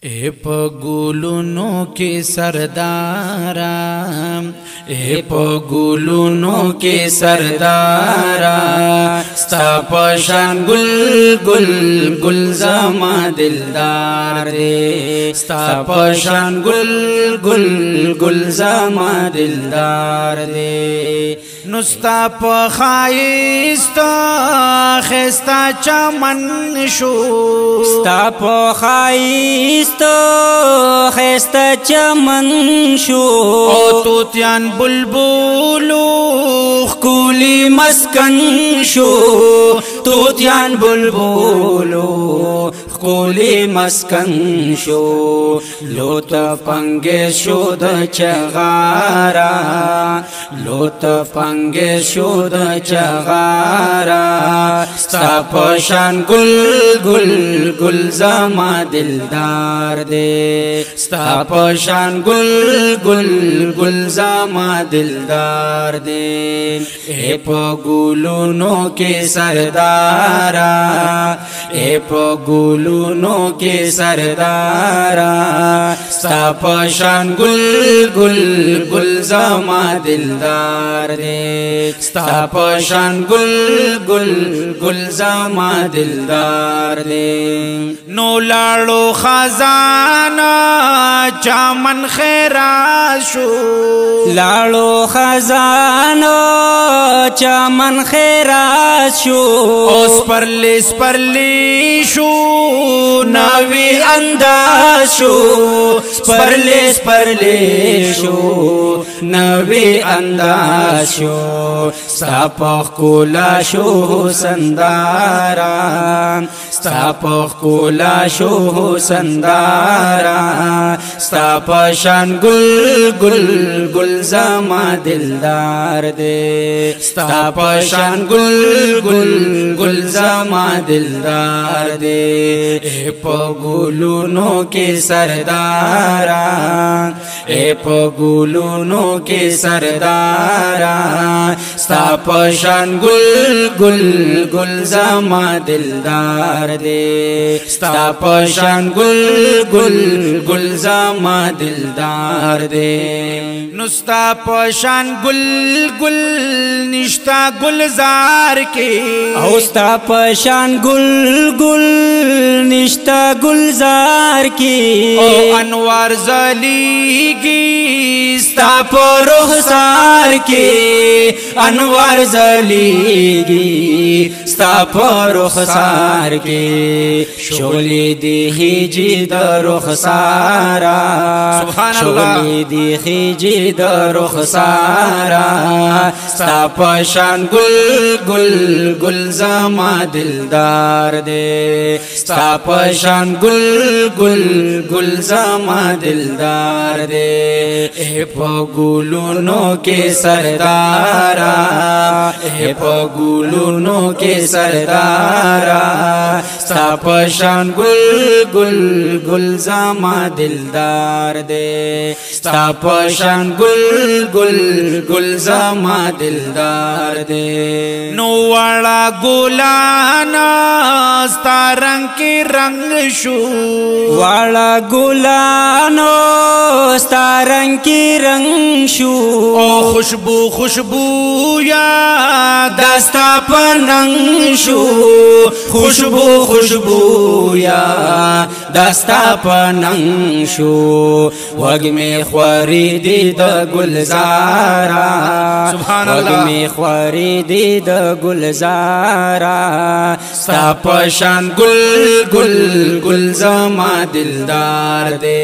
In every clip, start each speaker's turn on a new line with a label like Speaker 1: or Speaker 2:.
Speaker 1: ए पगुलुनो के सरदारा, ए पगुलुनो के सरदारा, स्ता पशान गुल गुल गुलजामा दिलदार दे, स्ता पशान गुल गुल गुलजामा दिलदार दे। नुस्ता पखाइस्ता खिस्ता चमन शो,
Speaker 2: स्ता पखाइस्ता खिस्ता चमन शो।
Speaker 1: ओ तोत्यान बुलबुलो
Speaker 2: कुली मस्कन शो, तोत्यान बुलबुलो कुली मस्कन शो। लोत पंगे शोध चगारा, लोत पंगे शोध चगारा, स्ता पशान गुल गुल गुलजामा दिलदार दे, स्ता पशान गुल गुल गुलजामा दिलदार दे। ए पगुलुनो के सरदारा, ए पगुलुनो के सरदारा, स्ता पशान गुल गुल गुलजामा दिलदार दे, स्ता पशान गुल गुल गुलजामा दिलदार दे।
Speaker 1: नो लाड़ो खजाना चामन खैराशो,
Speaker 2: लाड़ो खजाना चमन खैराशो।
Speaker 1: ओस परले शो
Speaker 2: नवी अंदाशो, परले शो नवी अंदाशो। स्तापख कोला शो संदारा, स्तापख कोला शो संदारा, स्ता पशान गुल गुल गुलजामा दिलदार दे, स्ता पशान गुल गुल गुलजामा दिलदार दे। ए पगुलुनो के सरदारा, ए पगुलुनो के सरदारा, स्ता पशान गुल गुल गुलजामा दिलदार दे, स्ता पशान गुल गुल गुलजामा दिलदार दे।
Speaker 1: नुस्ता पशान गुल गुल निश्ता गुलजार के,
Speaker 2: औस्ता पशान गुल गुल निश्ता गुलजार की।
Speaker 1: ओ अनवार जलीगी
Speaker 2: स्ता परुखसार की, अनवार जलीगी स्ता परुखसार की। शोले देही जिद रुखसारा, शोले देही जिद रुखसारा, स्ता पशान गुल गुल गुलजामा दिलदार दे, स्ता पशान गुल गुल गुलजामा दिलदार दे। ए पगुलुनो के सरदारा, ए पगुलुनो के सरदारा, स्ता पशान गुल गुल गुलजामा दिलदार दे, स्ता पशान गुल गुल गुलजामा दिलदार दे।
Speaker 1: नो वाला गुलाना स्ता रंग के रंग शो,
Speaker 2: वाला गुलानो स्ता रंग की रंग शो।
Speaker 1: ओ खुशबू खुशबू या
Speaker 2: दस्ता पनंग शो, खुशबू खुशबू या दस्ता पनंग शो। वग में ख्वारी दीद गुलजारा, वग में ख्वारी दीद गुलजारा, स्ता पशान गुल गुल गुलजामा दिलदार दे,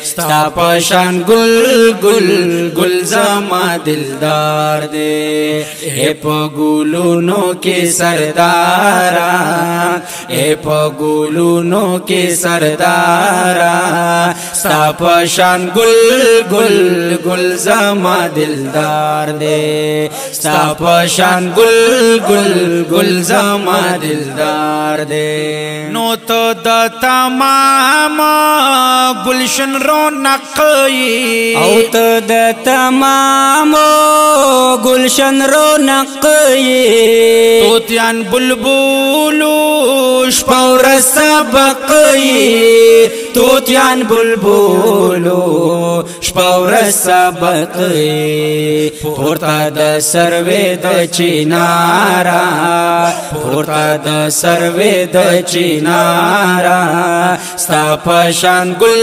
Speaker 2: स्ता पशान गुल गुल गुलजामा दिलदार दे। ए पगुलुनो के सरदारा, ए पगुलुनो के सरदारा, स्ता पशान गुल गुल गुलजामा दिलदार दे, स्ता पशान गुल गुल गुलजामा दिलदार दे।
Speaker 1: नो तो द तमाम गुलशन रौनक
Speaker 2: औ तो द तमाम गुलशन रौनक
Speaker 1: तोत्यान बुलबुलू
Speaker 2: पौर सबक توتیان بلبولو شپور سبق پورتا د سروي د چینارا پورتا د سروي د چینارا ستا پشان گل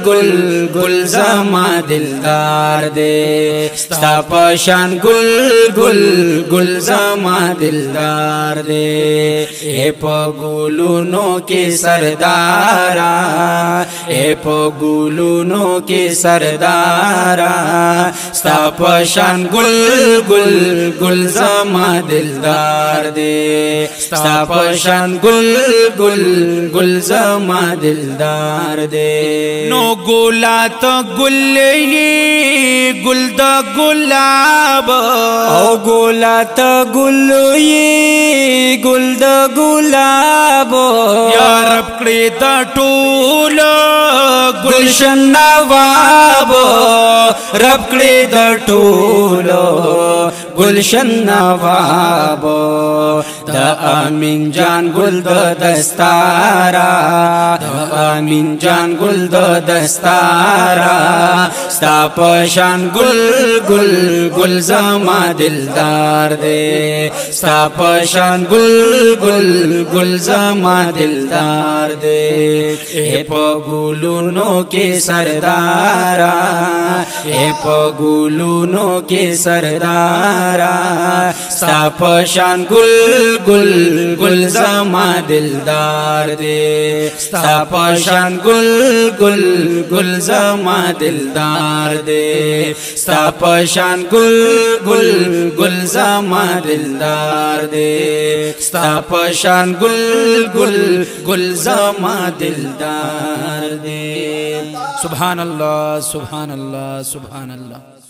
Speaker 2: گل گل زما دلدار دے ستا پشان گل گل گل زما دلدار دے اے پا گلونو کی سردارا اے پا گلونو کی سردارا ستا پشان گل گل گل زما دلدار دے ستا پشان گل گل گل زما دلدار دے
Speaker 1: نو گولات گلی گل دا گلاب
Speaker 2: او گولات گلی گل دا گلاب
Speaker 1: یا رب کړی دا ټول
Speaker 2: گلشن نواب رب کړی دا ټول گلشن نواب دا امین جان گل دا دستارا دا امین جان گل دا دستارا ستا پشان گل گل گل زما دلدار دے ستا پشان گل گل گل زما دلدار دے اے پا گلونو کے سردارا اے پا گلونو کے سردارا ستا پشان گل گل گل زما دلدار دے ستا پشان گل گل گل زما دلدار دے ستا پشان گل گل گل زما دلدار دے ستا پشان گل گل گل زما دلدار دے
Speaker 1: سبحان اللہ سبحان اللہ سبحان اللہ